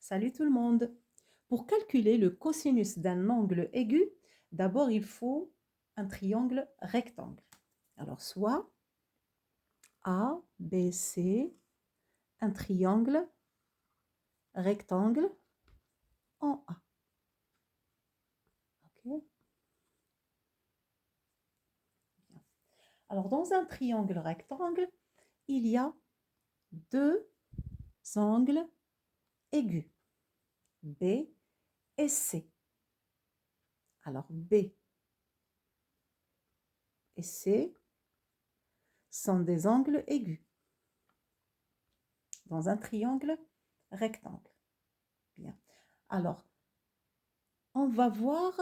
Salut tout le monde. Pour calculer le cosinus d'un angle aigu, d'abord il faut un triangle rectangle. Alors soit A, B, C, un triangle rectangle en A. Ok. Alors dans un triangle rectangle, il y a deux angles aigus, B et C. Alors B et C sont des angles aigus dans un triangle rectangle. Bien. Alors, on va voir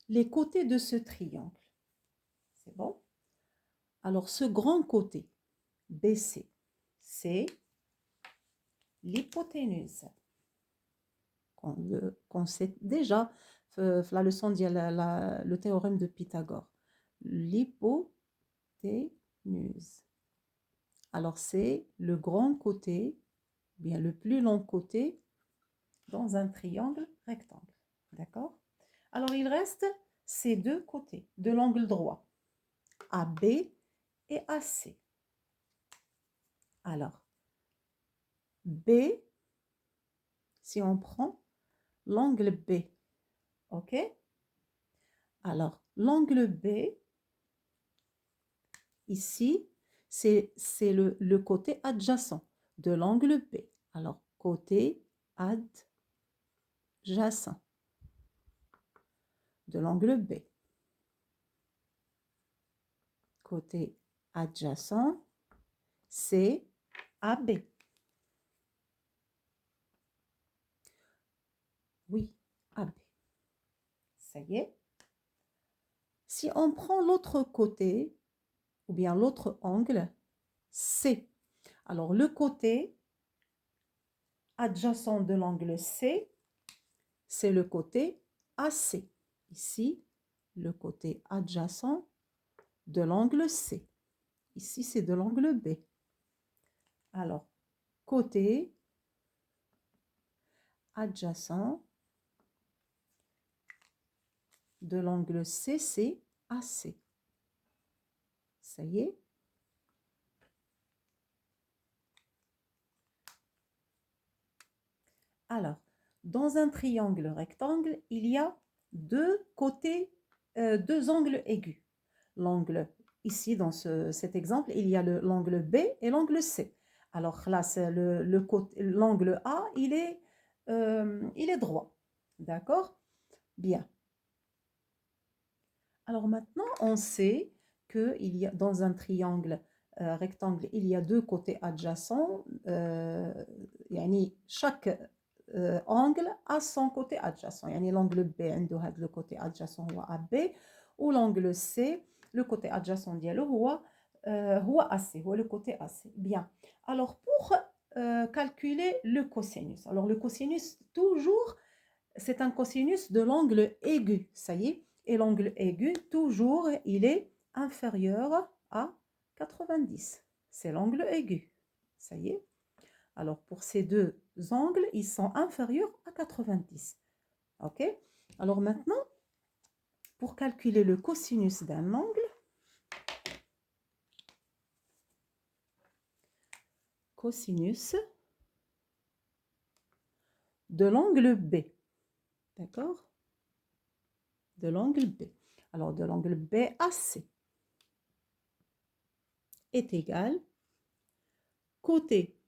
les côtés de ce triangle. C'est bon? Alors, ce grand côté, BC, c'est l'hypoténuse. Qu'on sait déjà, la leçon dit le théorème de Pythagore. L'hypoténuse. Alors, c'est le grand côté, bien le plus long côté dans un triangle rectangle. D'accord? Alors, il reste ces deux côtés de l'angle droit, AB et AC. Alors, B, si on prend l'angle B, ok? Alors, l'angle B, ici, c'est le côté adjacent de l'angle B. Alors, côté adjacent de l'angle B. Côté adjacent, c'est AB. Oui, AB. Ça y est. Si on prend l'autre côté, ou bien l'autre angle, C. Alors, le côté adjacent de l'angle C, c'est le côté AC. Ici, le côté adjacent de l'angle C. Ici, c'est de l'angle B. Alors, côté adjacent de l'angle C, c'est AC. Ça y est. Alors, dans un triangle rectangle, il y a deux côtés, deux angles aigus. L'angle, ici, dans cet exemple, il y a l'angle B et l'angle C. Alors là, c'est l'angle A, il est droit. D'accord? Bien. Alors maintenant, on sait qu'il y a dans un triangle rectangle, il y a deux côtés adjacents. Chaque angle a son côté adjacent. L'angle B a le côté adjacent هو AB ou l'angle C, le côté adjacent ديالو هو AC, هو le côté AC. Bien. Alors pour calculer le cosinus. Alors le cosinus, toujours, c'est un cosinus de l'angle aigu. Ça y est. Et l'angle aigu, toujours, il est inférieur à 90. C'est l'angle aigu. Ça y est. Alors, pour ces deux angles, ils sont inférieurs à 90. OK? Alors maintenant, pour calculer le cosinus d'un angle, cosinus de l'angle B. D'accord? De l'angle B. Alors, de l'angle BAC est égal côté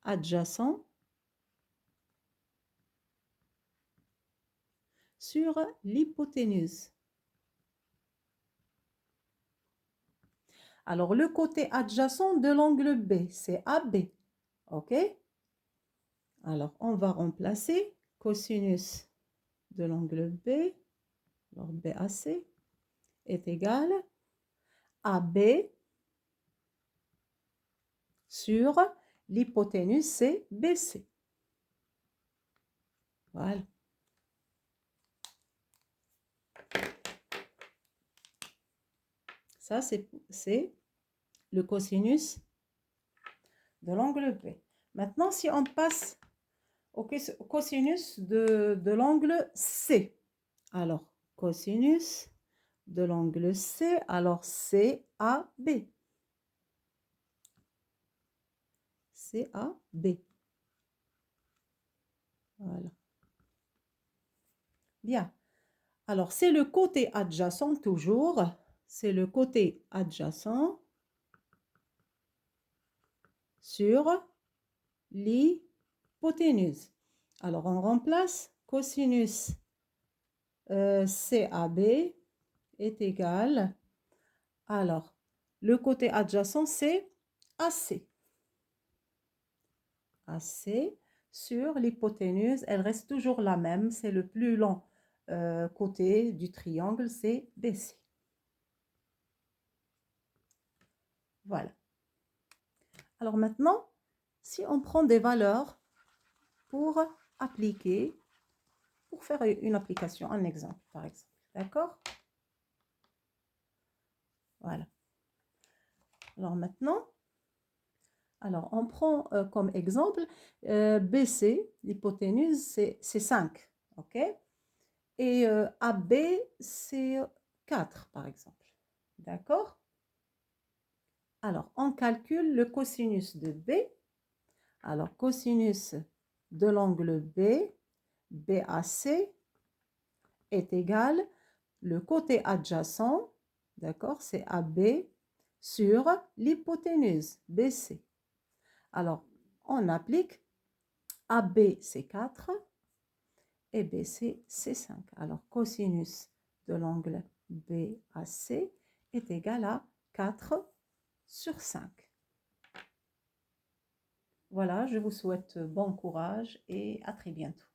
adjacent sur l'hypoténuse. Alors, le côté adjacent de l'angle B, c'est AB. OK? Alors, on va remplacer cosinus de l'angle B, alors BAC, est égal à AB sur l'hypoténuse, c'est BC. Voilà. Ça, c'est le cosinus de l'angle B. Maintenant, si on passe au cosinus de l'angle C. Alors, cosinus de l'angle C, alors CAB. CAB. Voilà. Bien. Alors, c'est le côté adjacent toujours. C'est le côté adjacent sur l'hypoténuse. Alors, on remplace cosinus CAB est égal. Alors, le côté adjacent, c'est AC. AC sur l'hypoténuse, elle reste toujours la même. C'est le plus long côté du triangle, c'est BC. Voilà. Alors maintenant, si on prend des valeurs pour appliquer, pour faire une application, un exemple par exemple, d'accord? Voilà. Alors maintenant, on prend comme exemple BC, l'hypoténuse, c'est 5, ok? Et AB, c'est 4 par exemple, d'accord? Alors, on calcule le cosinus de B. Alors, cosinus de l'angle B, BAC, est égal, le côté adjacent, d'accord, c'est AB, sur l'hypoténuse, BC. Alors, on applique AB, c'est 4, et BC, c'est 5. Alors, cosinus de l'angle BAC est égal à 4 sur 5. Voilà, je vous souhaite bon courage et à très bientôt.